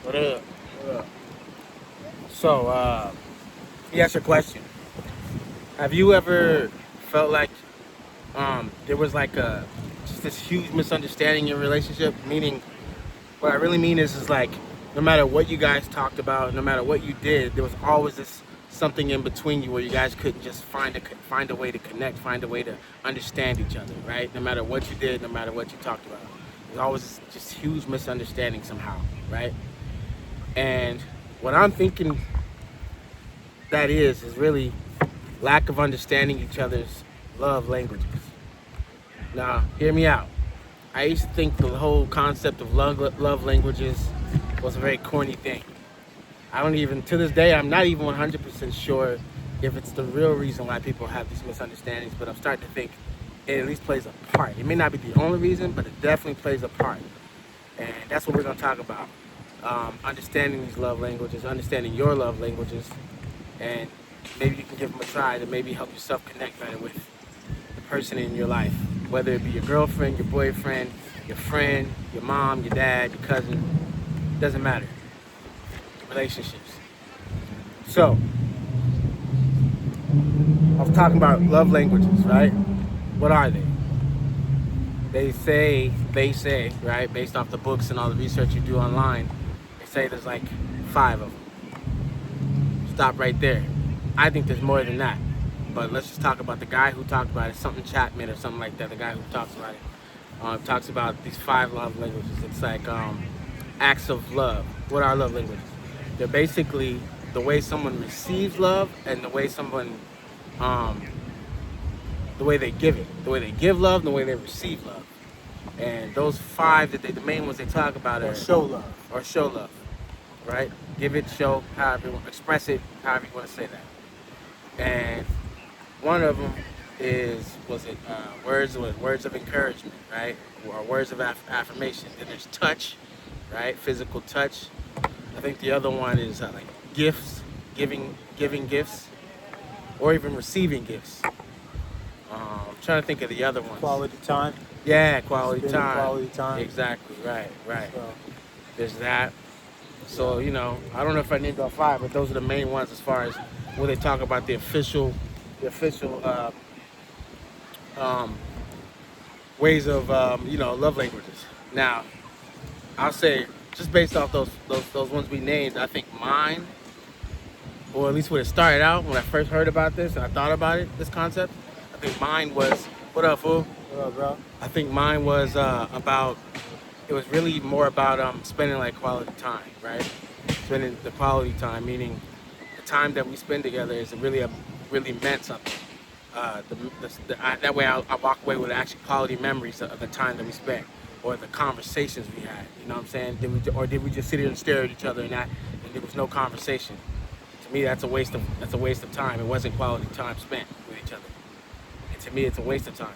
What up? What up? So, let me ask you a question. Have you ever felt like there was like a just this huge misunderstanding in your relationship? Meaning, what I really mean is like no matter what you guys talked about, no matter what you did, there was always this something in between you where you guys couldn't just find a way to connect, find a way to understand each other, right? No matter what you did, no matter what you talked about, there's always this just huge misunderstanding somehow, right? And what I'm thinking that is really lack of understanding each other's love languages. Now, hear me out. I used to think the whole concept of love languages was a very corny thing. I don't even, to this day, I'm not even 100% sure if it's the real reason why people have these misunderstandings, but I'm starting to think it at least plays a part. It may not be the only reason, but it definitely plays a part. And that's what we're going to talk about. Understanding these love languages, understanding your love languages, and maybe you can give them a try to maybe help yourself connect better with the person in your life, whether it be your girlfriend, your boyfriend, your friend, your mom, your dad, your cousin, doesn't matter. Relationships. So, I was talking about love languages, right? What are they? They say, right, based off the books and all the research you do online, they say there's like five of them. Stop right there. I think there's more than that. But let's just talk about the guy who talked about it, something Chapman or something like that. The guy who talks about it talks about these five love languages. It's like acts of love. What are love languages? They're basically the way someone receives love and um, the way they give it, the way they give love, and the way they receive love. And those five the main ones they talk about Or are show love. or show love, right? Give it, show, however you want, express it, however you want to say that. And one of them is words of encouragement, right? Or words of affirmation. Then there's touch, right? Physical touch. I think the other one is like gifts, giving gifts, or even receiving gifts. I'm trying to think of the other ones. Quality time. Yeah, quality Spending time. quality time. Exactly. Right. Right. So, There's that. So I don't know if I named all five, but those are the main ones as far as where they talk about the official um, ways of love languages. Now, I'll say just based off those ones we named, I think mine, or at least when it started out when I first heard about this and I thought about it, this concept, I think mine was what up, fool? what up, bro? I think mine was about. It was really more about spending like quality time, right? Spending the quality time, meaning the time that we spend together is really meant something. That way I walk away with actually quality memories of the time that we spent or the conversations we had. You know what I'm saying? Did we just sit here and stare at each other and there was no conversation? To me, that's a waste of time. It wasn't quality time spent with each other. And to me, it's a waste of time.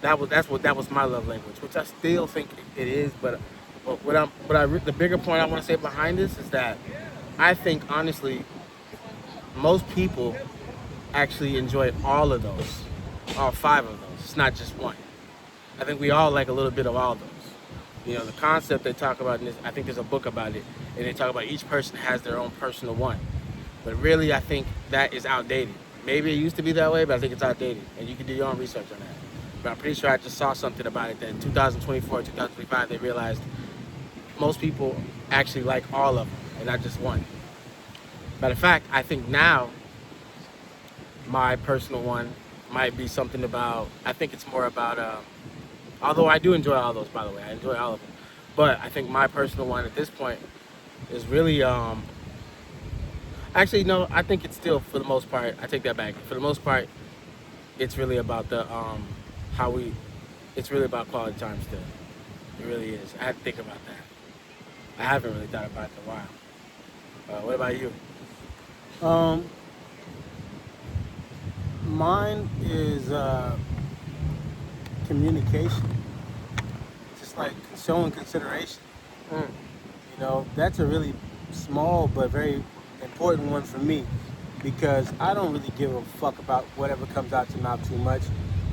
That was my love language, which I still think it is. But the bigger point I want to say behind this is that I think honestly, most people actually enjoy all of those, all five of those. It's not just one. I think we all like a little bit of all of those. The concept they talk about in this, I think there's a book about it, and they talk about each person has their own personal one. But really, I think that is outdated. Maybe it used to be that way, but I think it's outdated, and you can do your own research on that. But I'm pretty sure I just saw something about it that in 2024, 2025, they realized most people actually like all of them and not just one. Matter of fact, I think now my personal one might be something about, I think it's more about, although I do enjoy all those, by the way, I enjoy all of them. But I think my personal one at this point is really, actually, no, I think it's still, for the most part, I take that back. For the most part, it's really about it's really about quality time still. It really is. I had to think about that. I haven't really thought about it in a while. What about you? Um, Mine is communication. Just like showing consideration. Mm. That's a really small but very important one for me because I don't really give a fuck about whatever comes out your mouth too much.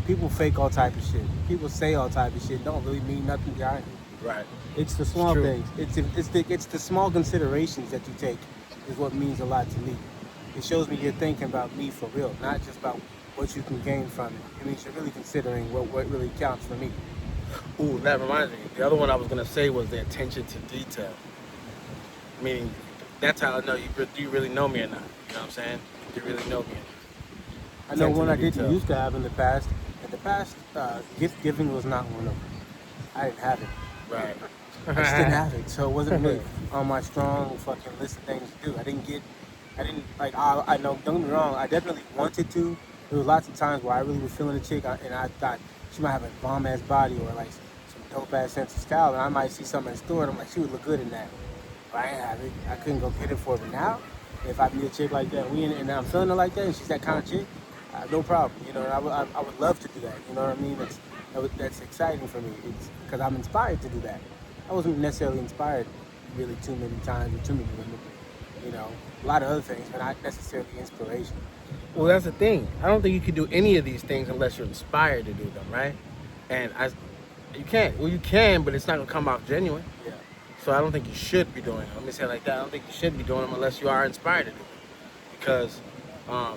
People fake all type of shit. People say all type of shit. Don't really mean nothing behind it. Right. It's the It's small true. things. It's the small considerations that you take is what means a lot to me. It shows me you're thinking about me for real, not just about what you can gain from it. It means you're really considering what really counts for me. Ooh, that reminds me. The other one I was gonna say was the attention to detail. Meaning, that's how I know do you really know me or not. You know what I'm saying? Do you really know me or I not? know Attention one to I didn't detail. used to have in the past. In the past, gift giving was not one of them. I didn't have it. Right. I just didn't have it, so it wasn't really on my strong fucking list of things to do. I didn't like. I know. Don't get me wrong. I definitely wanted to. There was lots of times where I really was feeling a chick, and I thought she might have a bomb ass body or like some dope ass sense of style, and I might see something in the store, and I'm like, she would look good in that. But I didn't have it. I couldn't go get it for her. But now, if I meet a chick like that, and I'm feeling her like that, and she's that kind of chick, no problem. You know, and I would love to do that. You know what I mean? That's exciting for me. It's because I'm inspired to do that. I wasn't necessarily inspired really too many times with too many women. You know, a lot of other things, but not necessarily inspiration. Well, that's the thing. I don't think you can do any of these things unless you're inspired to do them, right? And you can't. Well, you can, but it's not gonna come off genuine. Yeah. So I don't think you should be doing it. Let me say it like that. I don't think you should be doing them unless you are inspired to do them. Because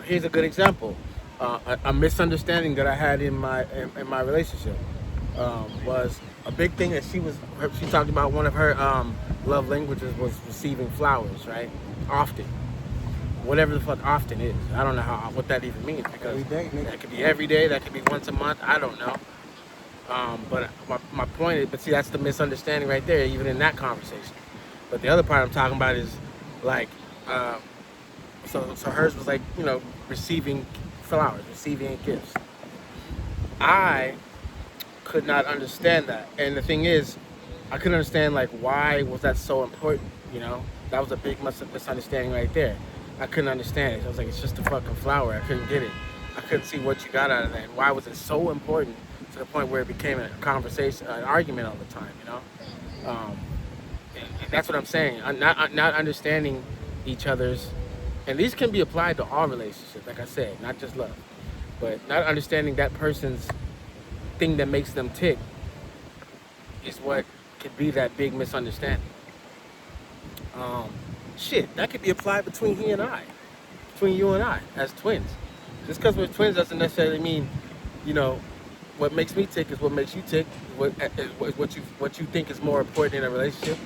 here's a good example. A misunderstanding that I had in my relationship was a big thing that she talked about. One of her love languages was receiving flowers, right? Often, whatever the fuck often is. I don't know what that even means because Every day, nigga. that could be every day, that could be once a month. I don't know. But my point is, but see, that's the misunderstanding right there, even in that conversation. But the other part I'm talking about is like, uh, so hers was like, receiving flowers, receiving gifts. I could not understand that, and the thing is, I couldn't understand like why was that so important. That was a big misunderstanding right there. I couldn't understand it. I was like, it's just a fucking flower. I couldn't get it. I couldn't see what you got out of that. And why was it so important to the point where it became a conversation, an argument all the time? And that's what I'm saying. Not understanding each other's, and these can be applied to all relationships. Like I said, not just love, but not understanding that person's thing that makes them tick is what could be that big misunderstanding. Um, Shit, that could be applied between he and I, between you and I as twins. Just because we're twins doesn't necessarily mean, you know, what makes me tick is what makes you tick. What you think is more important in a relationship.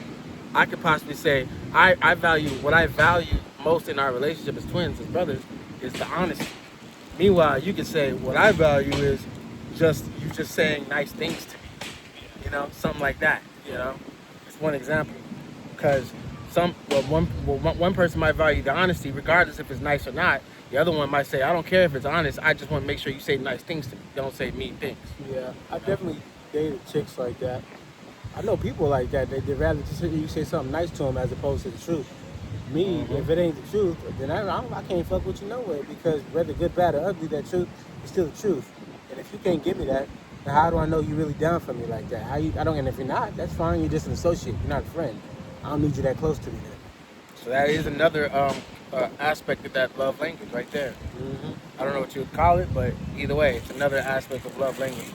I could possibly say I value what I value most in our relationship as twins, as brothers, is the honesty. Meanwhile, you could say what I value is just you just saying nice things to me. Something like that. It's one example. Because one person might value the honesty, regardless if it's nice or not. The other one might say, I don't care if it's honest. I just want to make sure you say nice things to me. Don't say mean things. Yeah, I definitely dated chicks like that. I know people like that. They'd rather just hear you say something nice to them as opposed to the truth. Me, if it ain't the truth, then I can't fuck with you no way because whether good, bad, or ugly, that truth is still the truth. And if you can't give me that, then how do I know you really down for me like that? I don't. And if you're not, that's fine. You're just an associate. You're not a friend. I don't need you that close to me. So that is another aspect of that love language right there. I don't know what you would call it, but either way, it's another aspect of love language.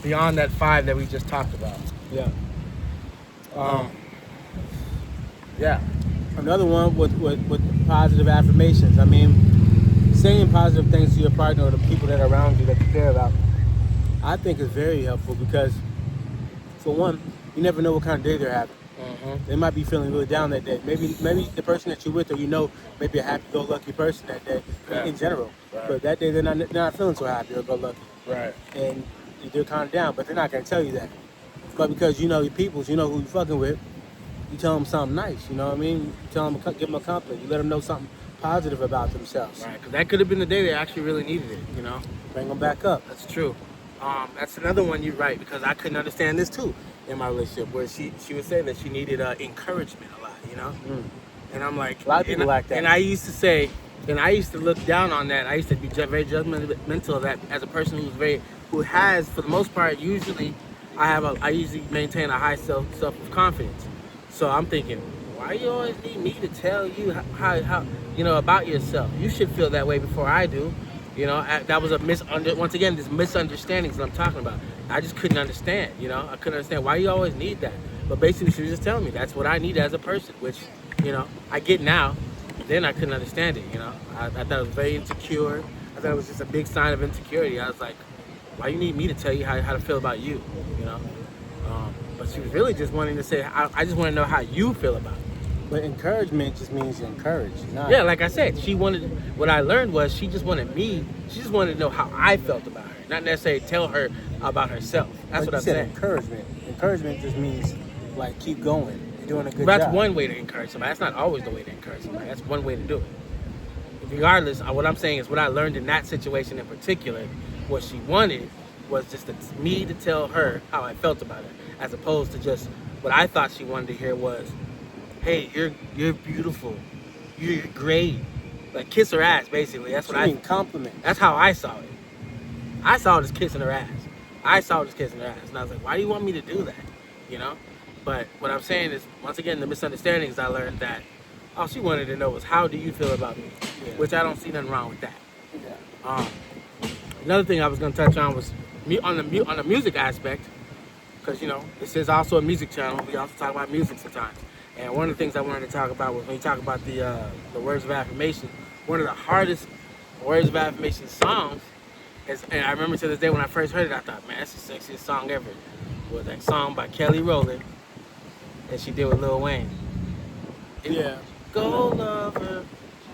Beyond that 5 that we just talked about. Yeah. Um, yeah. Another one with positive affirmations. I mean, saying positive things to your partner or the people that are around you that you care about, I think is very helpful because, for one, you never know what kind of day they're having. They might be feeling really down that day. Maybe the person that you're with, or maybe a happy-go-lucky person that day in general. Right. But that day they're not feeling so happy or go-lucky. Right. And they're kind of down, but they're not gonna tell you that. But because you know your peoples, you know who you're fucking with, you tell them something nice. You know what I mean? You tell them, give them a compliment. You let them know something positive about themselves. Right. Because that could have been the day they actually really needed it. Bring them back up. That's true. That's another one you're right because I couldn't understand this too in my relationship where she would say that she needed encouragement a lot. And I'm like, A lot of people like that. And I used to say, and I used to look down on that. I used to be very judgmental of that as a person who has for the most part usually I usually maintain a high self confidence. So I'm thinking, why you always need me to tell you how about yourself? You should feel that way before I do. That was once again, this misunderstandings that I'm talking about. I just couldn't understand, I couldn't understand why you always need that. But basically, she was just telling me that's what I need as a person, which, I get now. Then I couldn't understand it, I thought it was very insecure. I thought it was just a big sign of insecurity. I was like, why you need me to tell you how to feel about you, you know? But she was really just wanting to say, I just want to know how you feel about it. But encouragement just means you're encouraged. Yeah, like I said, what I learned was she just wanted to know how I felt about her, not necessarily tell her about herself. That's what I'm saying. Encouragement. Encouragement just means, like, keep going. You're doing a good That's job. one way to encourage somebody. That's not always the way to encourage somebody. That's one way to do it. Regardless, what I'm saying is what I learned in that situation in particular, what she wanted was just me to tell her how I felt about her, as opposed to just what I thought she wanted to hear was, hey, you're beautiful, you're great, like kiss her ass, basically. That's what I mean. Compliment. That's how I saw it. I saw it as kissing her ass. I saw it as kissing her ass, and I was like, why do you want me to do that? But what I'm saying is, once again, the misunderstandings, I learned that all she wanted to know was, how do you feel about me? Yeah. Which I don't see nothing wrong with that. Yeah. Another thing I was going to touch on was on the music aspect, because this is also a music channel. We also talk about music sometimes. And one of the things I wanted to talk about was when you talk about the words of affirmation. One of the hardest words of affirmation songs is, and I remember to this day when I first heard it, I thought, man, that's the sexiest song ever. Was that song by Kelly Rowland that she did with Lil Wayne. Yeah. Go lover,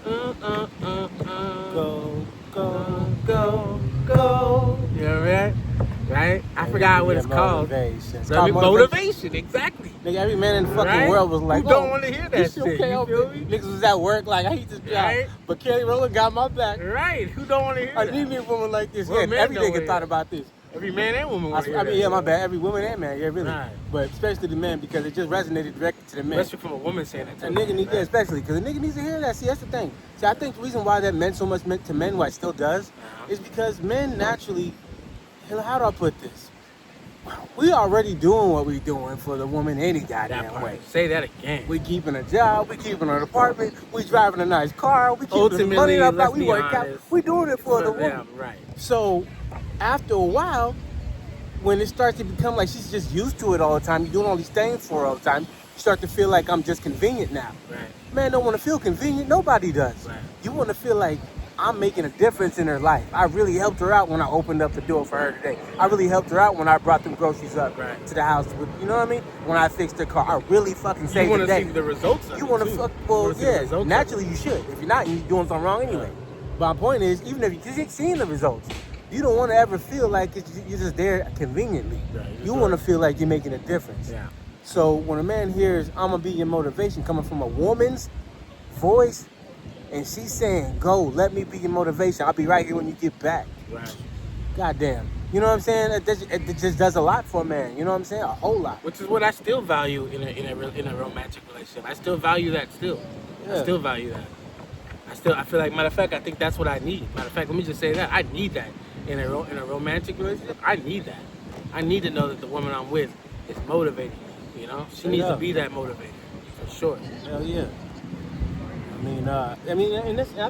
go, go. You know what I mean? Right? I forgot what it's called. Motivation, exactly. Nigga, every man in the fucking world was like, who don't want to hear that shit? Okay, you feel me? Niggas was at work like, I hate this job. Right? But Kelly Rowland got my back. Right. Who don't want to hear that? I need me a woman like this. Yeah, every nigga thought about this. Every man and woman want to hear that. Yeah, my bad. Every woman and man. Yeah, really. Right. But especially the men, because it just resonated directly to the men. Especially from a woman saying that. A nigga needs, especially, because a nigga needs to hear that. See, that's the thing. See, I think the reason why that meant so much to men, why it still does, is because men naturally, how do I put this? We already doing what we doing for the woman any goddamn way. Say that again. We keeping a job, we keeping an apartment, we driving a nice car, we keeping the money up, we work out. We doing it for the woman. Right. So after a while, when it starts to become like she's just used to it all the time, you're doing all these things for her all the time, you start to feel like I'm just convenient now. Right. Man don't want to feel convenient, nobody does. Right. You want to feel like I'm making a difference in her life. I really helped her out when I opened up the door for her today. I really helped her out when I brought them groceries up to the house. You know what I mean? When I fixed her car, I really fucking saved the day. You want to see the results of it. You want to fuck, well, yeah, naturally you should. If you're not, you're doing something wrong anyway. Right. But my point is, even if you're seeing the results, you don't want to ever feel like you're just there conveniently. Right, you want to feel like you're making a difference. Yeah. So when a man hears, I'm going to be your motivation, coming from a woman's voice, and she's saying, go, let me be your motivation. I'll be right here when you get back. Right. Goddamn. You know what I'm saying? It just does a lot for a man. You know what I'm saying? A whole lot. Which is what I still value in a romantic relationship. I still value that still. Yeah. I still value that. I feel like, matter of fact, I think that's what I need. Matter of fact, let me just say that. I need that in a romantic relationship. I need that. I need to know that the woman I'm with is motivating me, She needs to be that motivator, for sure. Hell yeah. And I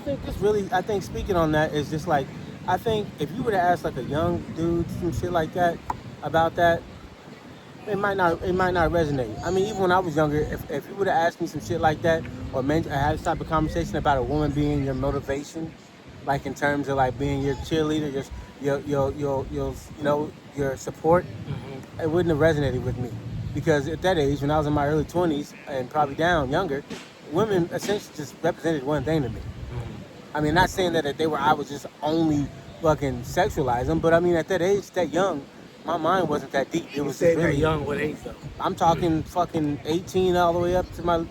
think this really, speaking on that is just like, I think if you were to ask like a young dude some shit like that about that, it might not resonate. I mean, even when I was younger, if you would have asked me some shit like that, or had this type of conversation about a woman being your motivation, like in terms of like being your cheerleader, your support, it wouldn't have resonated with me, because at that age, when I was in my early 20s and probably younger, women essentially just represented one thing to me. I mean, not saying that I was just only fucking sexualizing them, but I mean, at that age, that young, my mind wasn't that deep. It was just really young. What age though? I'm talking fucking 18 all the way up to my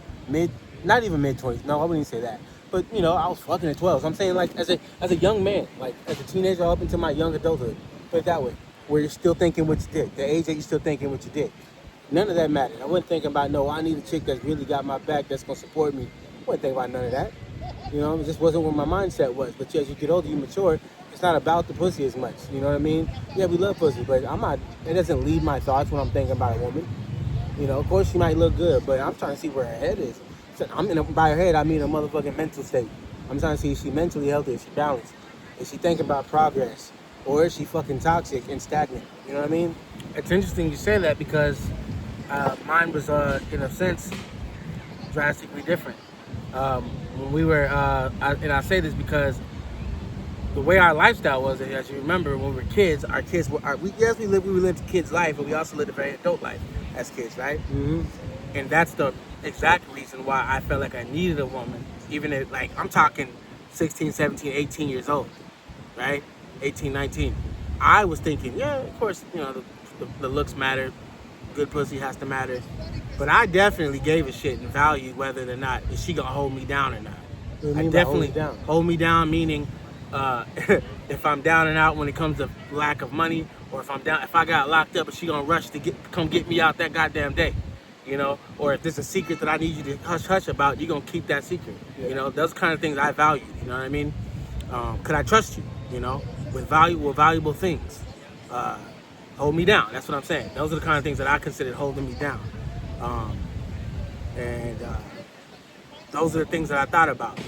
not even mid 20s. No, I wouldn't even say that. But I was fucking at 12. So I'm saying, like, as a young man, like as a teenager up into my young adulthood, put it that way, where you're still thinking what you did, the age that you're still thinking what you did. None of that mattered. I wasn't thinking about, no, I need a chick that's really got my back, that's going to support me. I wasn't thinking about none of that. It just wasn't what my mindset was. But as you get older, you mature, it's not about the pussy as much. You know what I mean? Yeah, we love pussy, but it doesn't lead my thoughts when I'm thinking about a woman. Of course she might look good, but I'm trying to see where her head is. So by her head, I mean a motherfucking mental state. I'm trying to see if she's mentally healthy, if she's balanced, if she's thinking about progress, or is she fucking toxic and stagnant? You know what I mean? It's interesting you say that because mine was, in a sense, drastically different. When we were, and I say this because the way our lifestyle was, as you remember, when we were kids, our kids were, we lived a kid's life, but we also lived a very adult life as kids, right? Mm-hmm. And that's the exact reason why I felt like I needed a woman, even if, like, I'm talking 16, 17, 18 years old, right? 18, 19. I was thinking, yeah, of course, the looks matter, good pussy has to matter, but I definitely gave a shit and valued whether or not is she gonna hold me down or not. What do you I mean by hold definitely you down? hold me down, meaning if I'm down and out when it comes to lack of money, or if I got locked up, and she gonna rush to come get me out that goddamn day, or if there's a secret that I need you to hush hush about, you gonna keep that secret. Yeah. Those kind of things I value. You know what I mean? Could I trust you? With valuable things. Hold me down. That's what I'm saying. Those are the kind of things that I considered holding me down. And those are the things that I thought about.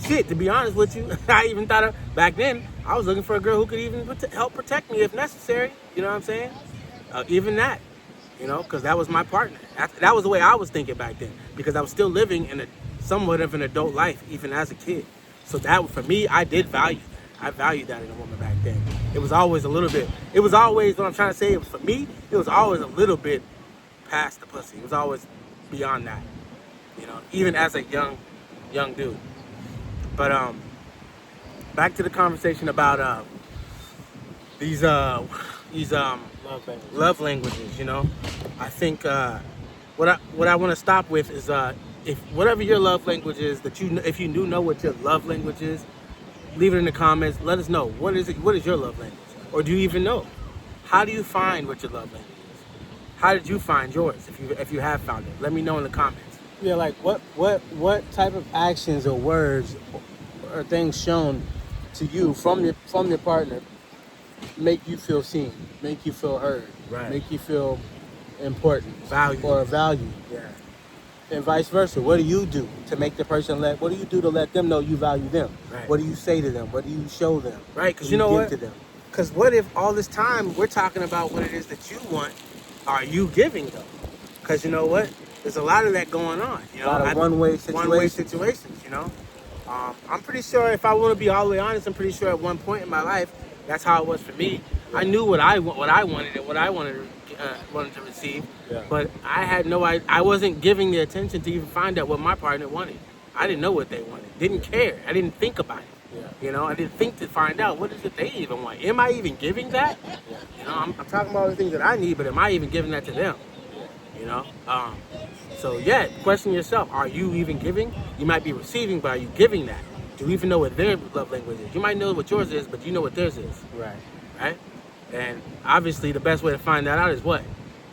Shit, to be honest with you, I even thought of, back then, I was looking for a girl who could even help protect me if necessary. You know what I'm saying? Even that, because that was my partner. That was the way I was thinking back then, because I was still living in somewhat of an adult life, even as a kid. So that, for me, I did value that. I valued that in a woman back then. It was always a little bit, what I'm trying to say, for me, it was always a little bit past the pussy. It was always beyond that, even as a young dude. But back to the conversation about these love languages. I think what I want to stop with is if whatever your love language is, if you do know what your love language is, leave it in the comments. Let us know what is it. What is your love language, or do you even know? How do you find what your love language is? How did you find yours? If you have found it, let me know in the comments. Yeah, like what type of actions or words or things shown to you from your partner make you feel seen, make you feel heard, Right. make you feel important, Value. or valued, Yeah. and vice versa. What do you do to make the person what do you do to let them know you value them? Right. What do you say to them? What do you show them? Right, because What do you know give what? to them? Because what if all this time we're talking about what it is that you want, are you giving though? Because you know what? There's a lot of that going on. A lot of one-way situations. I'm pretty sure, if I want to be all the way honest, I'm pretty sure at one point in my life, that's how it was for me. Yeah. I knew what I wanted and what I wanted to receive, Yeah. but I had no idea. I wasn't giving the attention to even find out what my partner wanted. I didn't know what they wanted. Didn't care. I didn't think about it. Yeah. I didn't think to find out what is it they even want. Am I even giving that? Yeah. I'm talking about all the things that I need, but am I even giving that to them? So yeah, question yourself: are you even giving? You might be receiving, but are you giving that? Do you even know what their love language is? You might know what yours is, but you know what theirs is, Right. right? And obviously, the best way to find that out is what?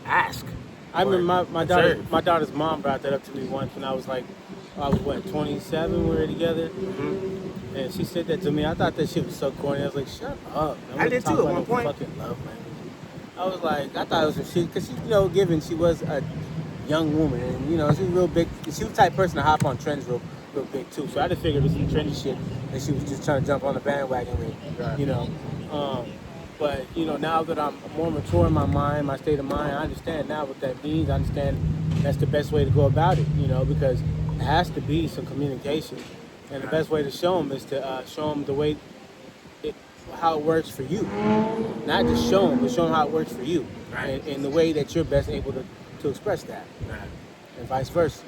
Ask. I remember my observe. daughter's mom brought that up to me once when I was 27, we were together. Mm-hmm. And she said that to me. I thought that shit was so corny. I was like, shut up. I did too at one point. Fucking love language. I was like, I thought it was some shit. Because given she was a young woman. And, she was real big. She was the type of person to hop on trends real big too. So I just figured it was some trendy shit that she was just trying to jump on the bandwagon with, Right. But, now that I'm more mature in my mind, my state of mind, I understand now what that means. I understand that's the best way to go about it, because it has to be some communication. And the best way to show them is to show them the way, how it works for you. Not just show them, but show them how it works for you. Right. And the way that you're best able to express that. Right. And vice versa.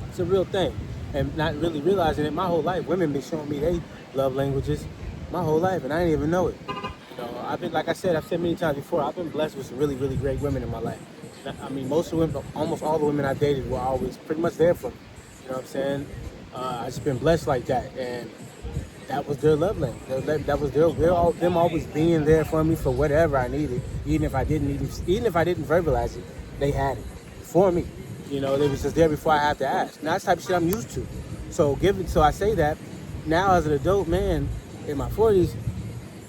It's a real thing. And not really realizing it, my whole life, women been showing me they love languages my whole life, and I didn't even know it. I've been, like I've said many times before, I've been blessed with some really, really great women in my life. I mean, almost all the women I dated were always pretty much there for me. You know what I'm saying? I just been blessed like that, and that was their love language. That was them always being there for me for whatever I needed, even if I didn't verbalize it, they had it for me. They was just there before I had to ask. And that's the type of shit I'm used to. So I say that now as an adult man in my 40s,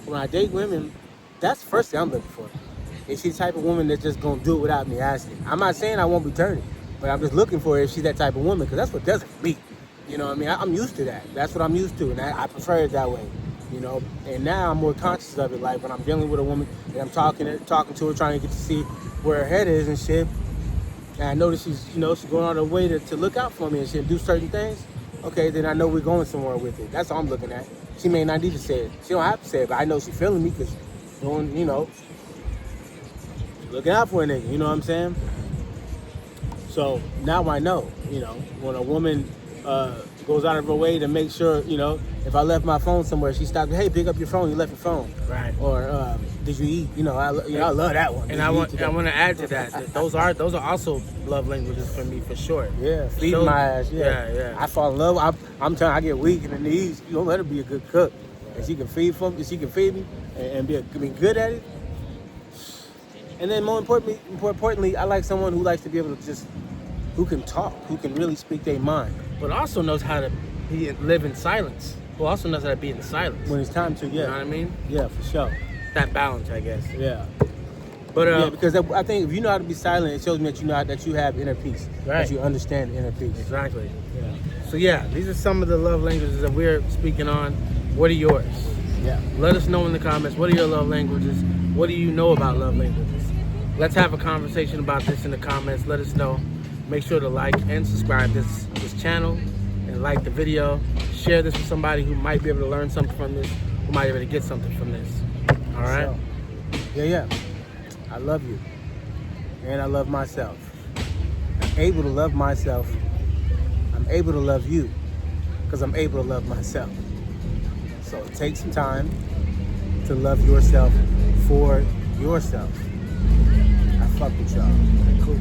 when I date women, that's the first thing I'm looking for. Is she the type of woman that's just gonna do it without me asking? I'm not saying I won't return it, but I'm just looking for if she's that type of woman, because that's what does it for me. You know what I mean? I'm used to that. That's what I'm used to, and I prefer it that way. you know. And now I'm more conscious of it. Like when I'm dealing with a woman and I'm talking to her, trying to get to see where her head is and shit. And I notice she's, you know, she's going out of her way to look out for me and shit, and do certain things. Okay, then I know we're going somewhere with it. That's all I'm looking at. She may not need to say it. She don't have to say it, but I know she's feeling me because, you know, looking out for a nigga. You know what I'm saying? So now I know, you know, when a woman goes out of her way to make sure, you know, if I left my phone somewhere, she stops. Hey, pick up your phone. You left your phone. Right. Or did you eat? You know, I love that one. And I want to add to that those are also love languages for me for sure. Yeah, feeding my ass. Yeah. I fall in love. I'm telling. I get weak in the knees. You don't let her be a good cook, and she can feed me and be good at it. And then more importantly, I like someone who likes to be able to who can talk, who can really speak their mind, but also knows how to live in silence. Who also knows how to be in silence when it's time to. Yeah, you know what I mean? Yeah, for sure. That balance, I guess. Yeah. But yeah, because I think if you know how to be silent, it shows me that you have inner peace, right. That you understand inner peace. Exactly. Yeah. So yeah, these are some of the love languages that we're speaking on. What are yours? Yeah. Let us know in the comments. What are your love languages? What do you know about love languages? Let's have a conversation about this in the comments. Let us know. Make sure to like and subscribe this channel and like the video. Share this with somebody who might be able to learn something from this, who might be able to get something from this. All right? So, yeah. I love you. And I love myself. I'm able to love myself. I'm able to love you because I'm able to love myself. So take some time to love yourself for yourself. I fuck with y'all. Cool.